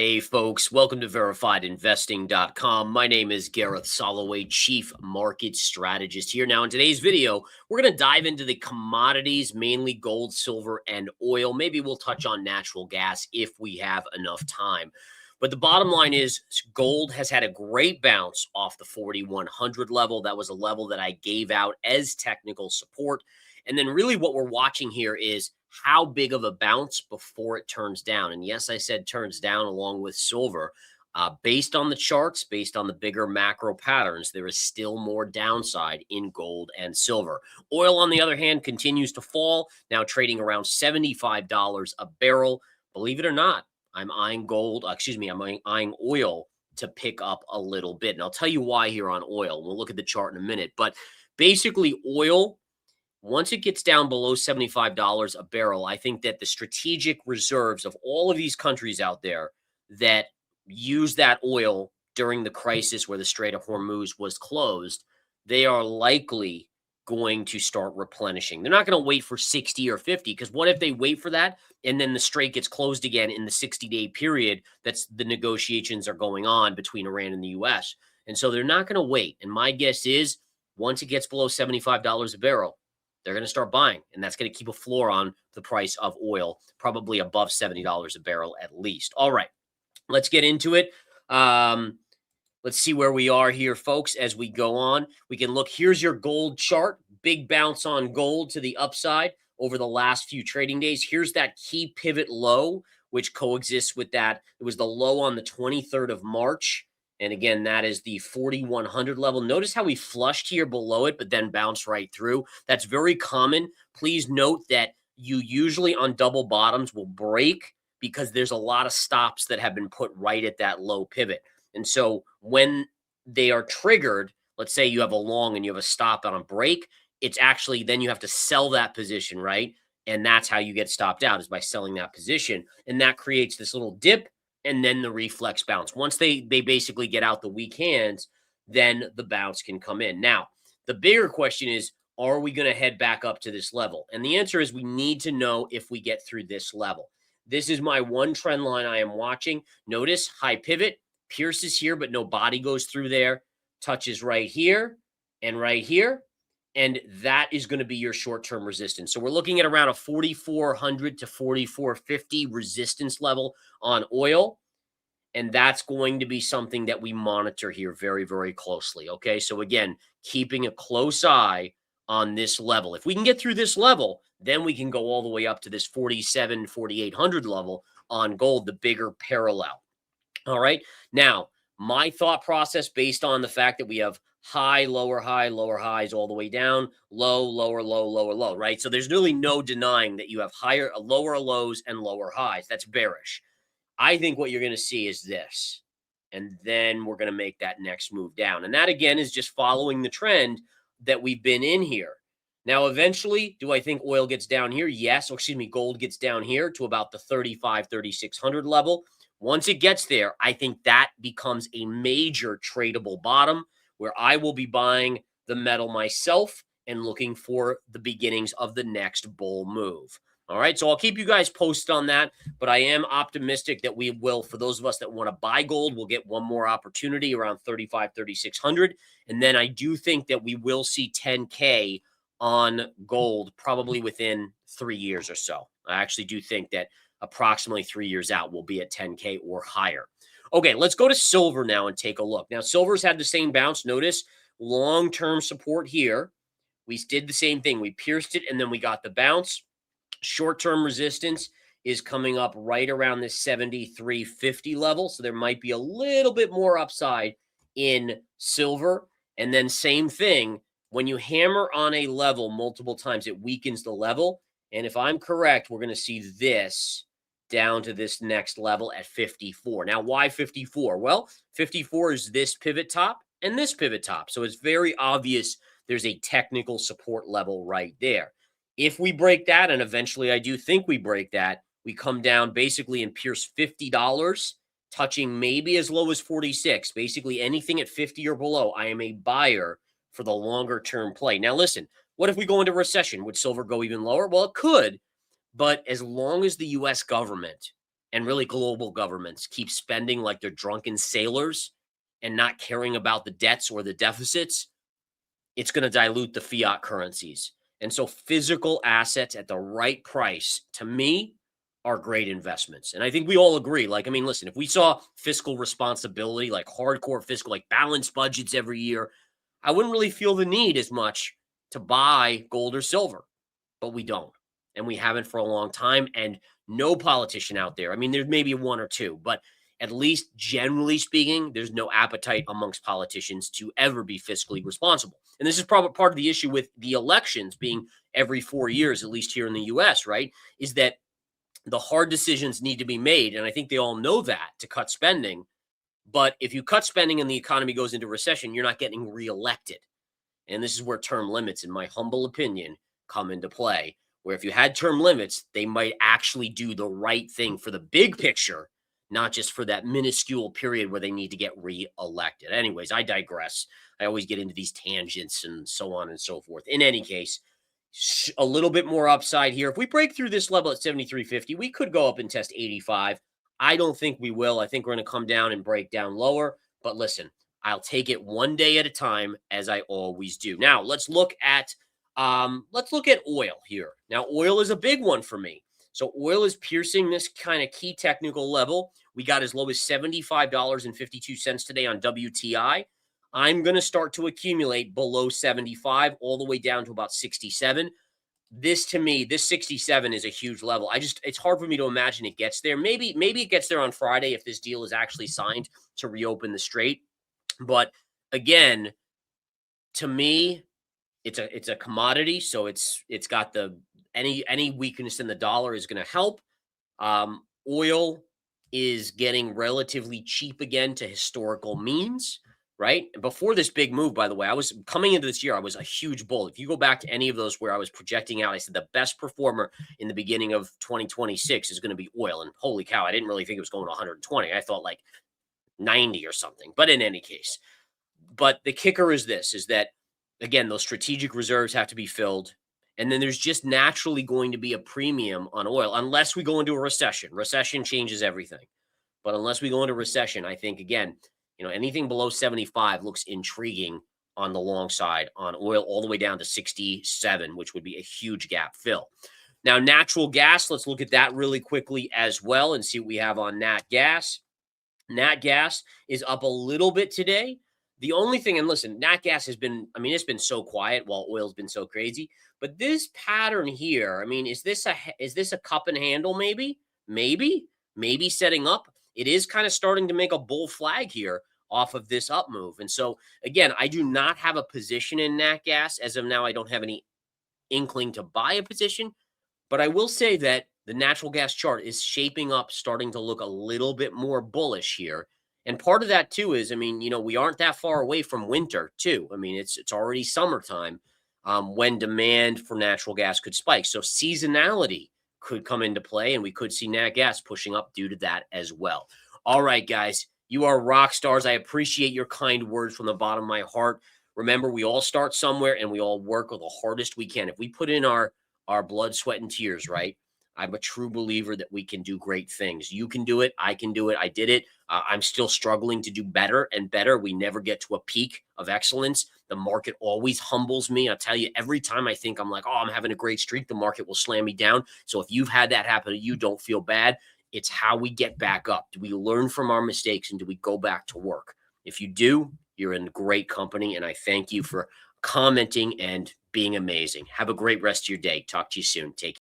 Hey folks, welcome to verifiedinvesting.com. My name is Gareth Soloway, Chief Market Strategist here. Now in today's video, we're going to dive into the commodities, mainly gold, silver, and oil. Maybe we'll touch on natural gas if we have enough time. But the bottom line is gold has had a great bounce off the 4,100 level. That was a level that I gave out as technical support. And then really what we're watching here is how big of a bounce before it turns down. And yes, I said turns down along with silver. Based on the charts, based on the bigger macro patterns, there is still more downside in gold and silver. Oil, on the other hand, continues to fall, now trading around $75 a barrel. Believe it or not, I'm eyeing I'm eyeing oil to pick up a little bit. And I'll tell you why here on oil. We'll look at the chart in a minute. But basically, oil, once it gets down below $75 a barrel, I think that the strategic reserves of all of these countries out there that use that oil during the crisis where the Strait of Hormuz was closed, they are likely going to start replenishing. They're not going to wait for 60 or 50, because what if they wait for that and then the strait gets closed again in the 60-day period that's the negotiations are going on between Iran and the U.S. And so they're not going to wait. And my guess is once it gets below $75 a barrel, they're going to start buying, and that's going to keep a floor on the price of oil, probably above $70 a barrel at least. All right, let's get into it. Let's see where we are here, folks, as we go on. We can look. Here's your gold chart. Big bounce on gold to the upside over the last few trading days. Here's that key pivot low, which coexists with that. It was the low on the 23rd of March. And again, that is the 4,100 level. Notice how we flushed here below it, but then bounced right through. That's very common. Please note that you usually on double bottoms will break because there's a lot of stops that have been put right at that low pivot. And so when they are triggered, let's say you have a long and you have a stop on a break, it's actually then you have to sell that position, right? And that's how you get stopped out, is by selling that position. And that creates this little dip and then the reflex bounce. Once they basically get out the weak hands, then the bounce can come in. Now, the bigger question is, are we going to head back up to this level? And the answer is we need to know if we get through this level. This is my one trend line I am watching. Notice high pivot, pierces here, but no body goes through there, touches right here and right here. And that is going to be your short-term resistance. So we're looking at around a 4,400 to 4,450 resistance level on oil. And that's going to be something that we monitor here very, very closely. Okay, so again, keeping a close eye on this level. If we can get through this level, then we can go all the way up to this 4,800 level on gold, the bigger parallel. All right, now my thought process based on the fact that we have high, lower highs all the way down, low, lower, low, lower, low, right? So there's really no denying that you have higher, lower lows and lower highs. That's bearish. I think what you're going to see is this, and then we're going to make that next move down. And that, again, is just following the trend that we've been in here. Now, eventually, do I think oil gets down here? Yes. Or excuse me, gold gets down here to about the 3,600 level. Once it gets there, I think that becomes a major tradable bottom where I will be buying the metal myself and looking for the beginnings of the next bull move. All right, so I'll keep you guys posted on that, but I am optimistic that we will, for those of us that want to buy gold, we'll get one more opportunity around 3,600. And then I do think that we will see 10K on gold probably within 3 years or so. I actually do think that approximately 3 years out we'll be at 10K or higher. Okay, let's go to silver now and take a look. Now, silver's had the same bounce. Notice long-term support here. We did the same thing. We pierced it, and then we got the bounce. Short-term resistance is coming up right around this 73.50 level. So there might be a little bit more upside in silver. And then same thing, when you hammer on a level multiple times, it weakens the level. And if I'm correct, we're going to see this down to this next level at 54. Now, why 54? Well, 54 is this pivot top and this pivot top. So it's very obvious there's a technical support level right there. If we break that, and eventually I do think we break that, we come down basically and pierce $50, touching maybe as low as 46. Basically anything at 50 or below, I am a buyer for the longer term play. Now listen, what if we go into recession? Would silver go even lower? Well, it could, but as long as the U.S. government and really global governments keep spending like they're drunken sailors and not caring about the debts or the deficits, it's going to dilute the fiat currencies. And so physical assets at the right price, to me, are great investments. And I think we all agree. Like, I mean, listen, if we saw fiscal responsibility, like hardcore fiscal, like balanced budgets every year, I wouldn't really feel the need as much to buy gold or silver, but we don't. And we haven't for a long time. And no politician out there, I mean, there's maybe one or two, but at least generally speaking, there's no appetite amongst politicians to ever be fiscally responsible. And this is probably part of the issue with the elections being every 4 years, at least here in the US, right? Is that the hard decisions need to be made. And I think they all know that to cut spending. But if you cut spending and the economy goes into recession, you're not getting reelected. And this is where term limits, in my humble opinion, come into play. Where if you had term limits, they might actually do the right thing for the big picture, not just for that minuscule period where they need to get reelected. Anyways, I digress. I always get into these tangents and so on and so forth. In any case, a little bit more upside here. If we break through this level at 73.50, we could go up and test 85. I don't think we will. I think we're going to come down and break down lower. But listen, I'll take it one day at a time, as I always do. Now, let's look at oil here. Now, oil is a big one for me. So oil is piercing this kind of key technical level. We got as low as $75.52 today on WTI. I'm going to start to accumulate below 75 all the way down to about 67. This, to me, this 67 is a huge level. It's hard for me to imagine it gets there. Maybe it gets there on Friday if this deal is actually signed to reopen the strait. But again, to me, it's a commodity, so it's got the any weakness in the dollar is going to help. Oil is getting relatively cheap again to historical means, right? And before this big move, by the way, I was coming into this year, I was a huge bull. If you go back to any of those where I was projecting out, I said the best performer in the beginning of 2026 is going to be oil. And holy cow, I didn't really think it was going to 120. I thought like 90 or something. But in any case, but the kicker is this, is that, again, those strategic reserves have to be filled. And then there's just naturally going to be a premium on oil unless we go into a recession. Recession changes everything. But unless we go into recession, I think, again, anything below 75 looks intriguing on the long side on oil all the way down to 67, which would be a huge gap fill. Now, natural gas, let's look at that really quickly as well and see what we have on nat gas. Nat gas is up a little bit today. The only thing, and listen, nat gas has been, it's been so quiet while oil's been so crazy. But this pattern here, is this a cup and handle maybe? Maybe setting up. It is kind of starting to make a bull flag here off of this up move. And so, again, I do not have a position in nat gas. As of now, I don't have any inkling to buy a position. But I will say that the natural gas chart is shaping up, starting to look a little bit more bullish here. And part of that, too, is, we aren't that far away from winter, too. It's already summertime when demand for natural gas could spike. So seasonality could come into play, and we could see nat gas pushing up due to that as well. All right, guys, you are rock stars. I appreciate your kind words from the bottom of my heart. Remember, we all start somewhere, and we all work with the hardest we can. If we put in our blood, sweat, and tears, right? I'm a true believer that we can do great things. You can do it. I can do it. I did it. I'm still struggling to do better and better. We never get to a peak of excellence. The market always humbles me. I'll tell you, every time I think I'm like, I'm having a great streak, the market will slam me down. So if you've had that happen to you, don't feel bad. It's how we get back up. Do we learn from our mistakes and do we go back to work? If you do, you're in great company. And I thank you for commenting and being amazing. Have a great rest of your day. Talk to you soon. Take care.